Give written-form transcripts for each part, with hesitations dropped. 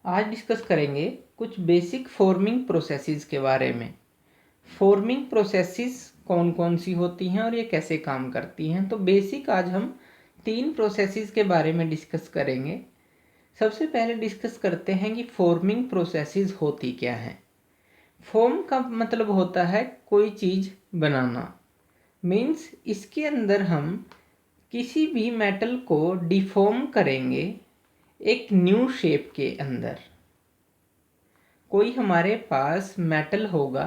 आज डिस्कस करेंगे कुछ बेसिक फॉर्मिंग प्रोसेसेस के बारे में। फॉर्मिंग प्रोसेसेस कौन कौन सी होती हैं और ये कैसे काम करती हैं। तो बेसिक आज हम 3 प्रोसेसेस के बारे में डिस्कस करेंगे। सबसे पहले डिस्कस करते हैं कि फॉर्मिंग प्रोसेसेस होती क्या हैं। फॉर्म का मतलब होता है कोई चीज़ बनाना, मीन्स इसके अंदर हम किसी भी मेटल को डिफॉर्म करेंगे एक न्यू शेप के अंदर। कोई हमारे पास मेटल होगा,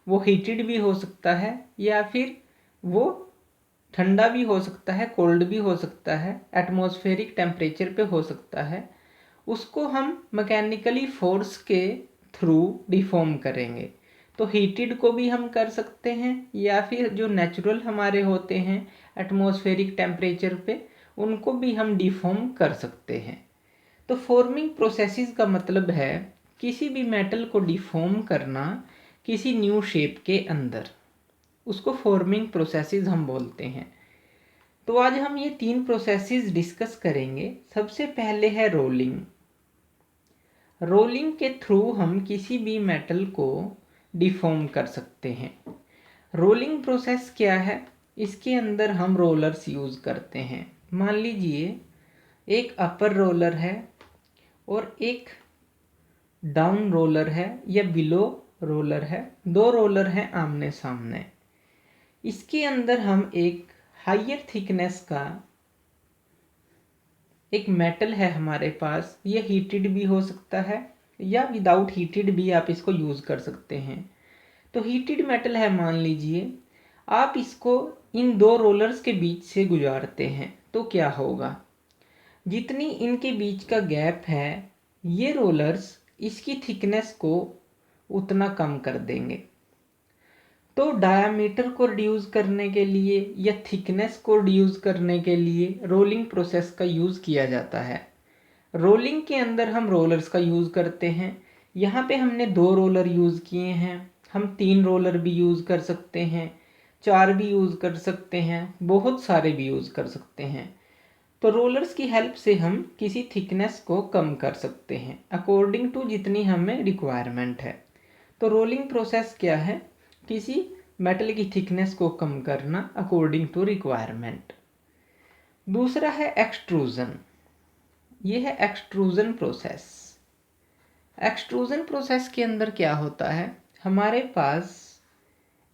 वो हीटेड भी हो सकता है या फिर वो ठंडा भी हो सकता है, कोल्ड भी हो सकता है, एटमॉस्फेरिक टेम्परेचर पे हो सकता है। उसको हम मैकेनिकली फोर्स के थ्रू डिफॉर्म करेंगे। तो हीटेड को भी हम कर सकते हैं या फिर जो नेचुरल हमारे होते हैं एटमॉस्फेरिक टेम्परेचर पे, उनको भी हम डिफॉर्म कर सकते हैं। तो फॉर्मिंग प्रोसेसेस का मतलब है किसी भी मेटल को डिफॉर्म करना किसी न्यू शेप के अंदर, उसको फॉर्मिंग प्रोसेसेस हम बोलते हैं। तो आज हम ये 3 प्रोसेसेस डिस्कस करेंगे। सबसे पहले है रोलिंग। रोलिंग के थ्रू हम किसी भी मेटल को डिफॉर्म कर सकते हैं। रोलिंग प्रोसेस क्या है? इसके अंदर हम रोलर्स यूज़ करते हैं। मान लीजिए एक अपर रोलर है और एक डाउन रोलर है या बिलो रोलर है। 2 रोलर हैं आमने सामने। इसके अंदर हम एक हायर थिकनेस का एक मेटल है हमारे पास। ये हीटेड भी हो सकता है या विदाउट हीटेड भी आप इसको यूज़ कर सकते हैं। तो हीटेड मेटल है मान लीजिए, आप इसको इन 2 रोलर्स के बीच से गुजारते हैं तो क्या होगा? जितनी इनके बीच का गैप है, ये रोलर्स इसकी थिकनेस को उतना कम कर देंगे। तो डायामीटर को रिड्यूस करने के लिए या थिकनेस को रिड्यूस करने के लिए रोलिंग प्रोसेस का यूज़ किया जाता है। रोलिंग के अंदर हम रोलर्स का यूज़ करते हैं। यहाँ पे हमने 2 रोलर यूज़ किए हैं, हम 3 रोलर भी यूज़ कर सकते हैं, 4 भी यूज़ कर सकते हैं, बहुत सारे भी यूज़ कर सकते हैं। तो रोलर्स की हेल्प से हम किसी थिकनेस को कम कर सकते हैं अकॉर्डिंग टू जितनी हमें रिक्वायरमेंट है। तो रोलिंग प्रोसेस क्या है? किसी मेटल की थिकनेस को कम करना अकॉर्डिंग टू रिक्वायरमेंट। दूसरा है एक्सट्रूजन। ये है एक्सट्रूजन प्रोसेस। एक्सट्रूजन प्रोसेस के अंदर क्या होता है? हमारे पास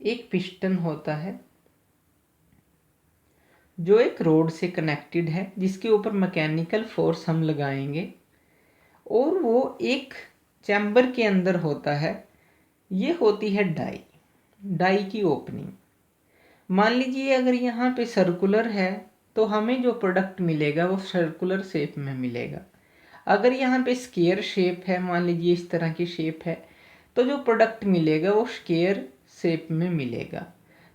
एक पिस्टन होता है जो एक रोड से कनेक्टेड है, जिसके ऊपर मैकेनिकल फोर्स हम लगाएंगे और वो एक चैम्बर के अंदर होता है। ये होती है डाई, डाई की ओपनिंग। मान लीजिए अगर यहाँ पे सर्कुलर है तो हमें जो प्रोडक्ट मिलेगा वो सर्कुलर शेप में मिलेगा। अगर यहाँ पे स्क्वायर शेप है, मान लीजिए इस तरह की शेप है, तो जो प्रोडक्ट मिलेगा वो स्क्वायर शेप में मिलेगा।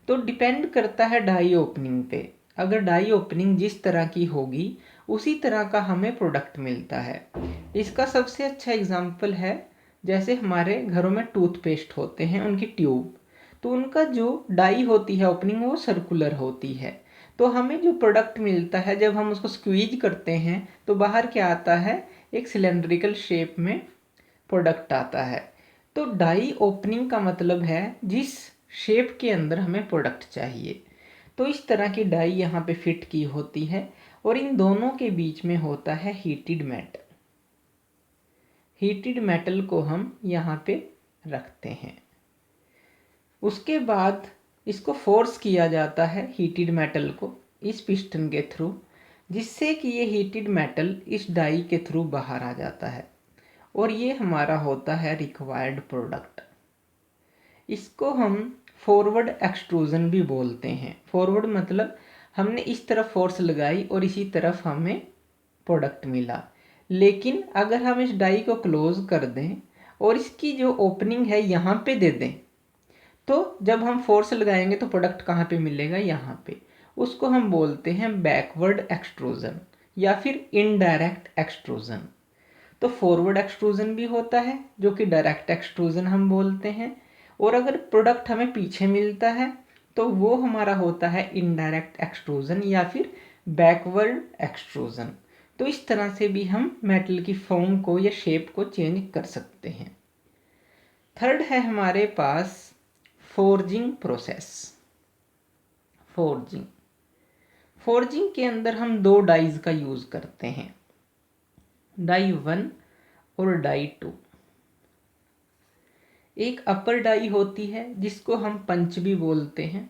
तो डिपेंड करता है डाई ओपनिंग पे। अगर डाई ओपनिंग जिस तरह की होगी उसी तरह का हमें प्रोडक्ट मिलता है। इसका सबसे अच्छा एग्जाम्पल है जैसे हमारे घरों में टूथपेस्ट होते हैं, उनकी ट्यूब, तो उनका जो डाई होती है ओपनिंग वो सर्कुलर होती है। तो हमें जो प्रोडक्ट मिलता है जब हम उसको स्क्वीज करते हैं तो बाहर क्या आता है? एक सिलेंड्रिकल शेप में प्रोडक्ट आता है। तो डाई ओपनिंग का मतलब है जिस शेप के अंदर हमें प्रोडक्ट चाहिए। तो इस तरह की डाई यहाँ पे फिट की होती है और इन दोनों के बीच में होता है हीटेड मेटल। हीटेड मेटल को हम यहाँ पे रखते हैं। उसके बाद इसको फोर्स किया जाता है हीटेड मेटल को इस पिस्टन के थ्रू, जिससे कि ये हीटेड मेटल इस डाई के थ्रू बाहर आ जाता है और ये हमारा होता है रिक्वायर्ड प्रोडक्ट। इसको हम फॉरवर्ड एक्सट्रूजन भी बोलते हैं। फॉरवर्ड मतलब हमने इस तरफ फोर्स लगाई और इसी तरफ हमें प्रोडक्ट मिला। लेकिन अगर हम इस डाई को क्लोज कर दें और इसकी जो ओपनिंग है यहाँ पे दे दें, तो जब हम फोर्स लगाएंगे तो प्रोडक्ट कहाँ पे मिलेगा? यहाँ पे। उसको हम बोलते हैं बैकवर्ड एक्सट्रूजन या फिर इनडायरेक्ट एक्सट्रूजन। तो फॉरवर्ड एक्सट्रूजन भी होता है जो कि डायरेक्ट एक्सट्रूजन हम बोलते हैं, और अगर प्रोडक्ट हमें पीछे मिलता है तो वो हमारा होता है इनडायरेक्ट एक्सट्रूजन या फिर बैकवर्ड एक्सट्रूजन। तो इस तरह से भी हम मेटल की फॉर्म को या शेप को चेंज कर सकते हैं। थर्ड है हमारे पास फोर्जिंग प्रोसेस। फोर्जिंग के अंदर हम दो डाइज का यूज़ करते हैं, डाई 1 और डाई 2। एक अपर डाई होती है जिसको हम पंच भी बोलते हैं।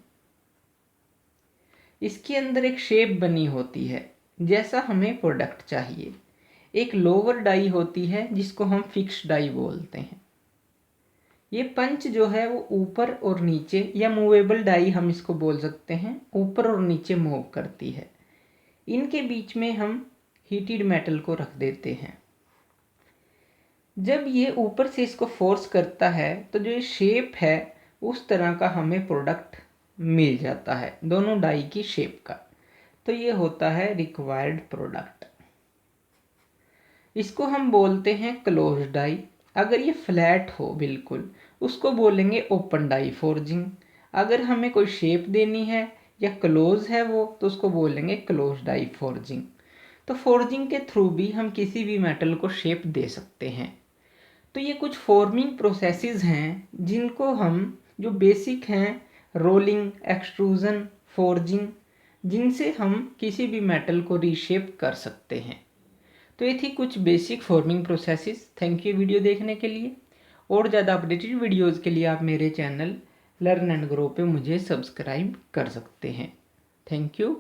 इसके अंदर एक शेप बनी होती है जैसा हमें प्रोडक्ट चाहिए। एक लोअर डाई होती है जिसको हम फिक्स डाई बोलते हैं। ये पंच जो है वो ऊपर और नीचे, या मूवेबल डाई हम इसको बोल सकते हैं, ऊपर और नीचे मूव करती है। इनके बीच में हम हीटेड मेटल को रख देते हैं। जब ये ऊपर से इसको फोर्स करता है तो जो ये शेप है उस तरह का हमें प्रोडक्ट मिल जाता है, दोनों डाई की शेप का। तो ये होता है रिक्वायर्ड प्रोडक्ट। इसको हम बोलते हैं क्लोज डाई। अगर ये फ्लैट हो बिल्कुल, उसको बोलेंगे ओपन डाई फोर्जिंग। अगर हमें कोई शेप देनी है या क्लोज है वो, तो उसको बोलेंगे क्लोज डाई फोर्जिंग। तो फोर्जिंग के थ्रू भी हम किसी भी मेटल को शेप दे सकते हैं। तो ये कुछ फॉर्मिंग प्रोसेसेस हैं जिनको हम, जो बेसिक हैं, रोलिंग, एक्सट्रूजन, फोर्जिंग, जिनसे हम किसी भी मेटल को रीशेप कर सकते हैं। तो ये थी कुछ basic forming processes. Thank you video देखने के लिए। और ज़्यादा अपडेटेड वीडियोज़ के लिए आप मेरे चैनल लर्न एंड ग्रो पे मुझे सब्सक्राइब कर सकते हैं। Thank you.